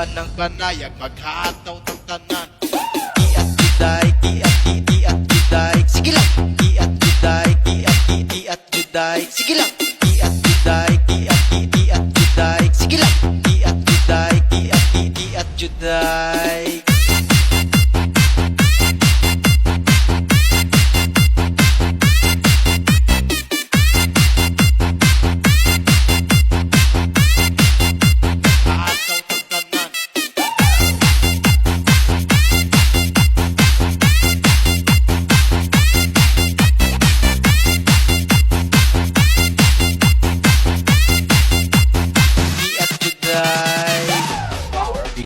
man ng panayag maghataw ng tanan. Iat juday, iat juday, sige lang. Iat juday, iat juday, sige lang. Iat juday, iat juday, sige lang. Iat juday, iat juday.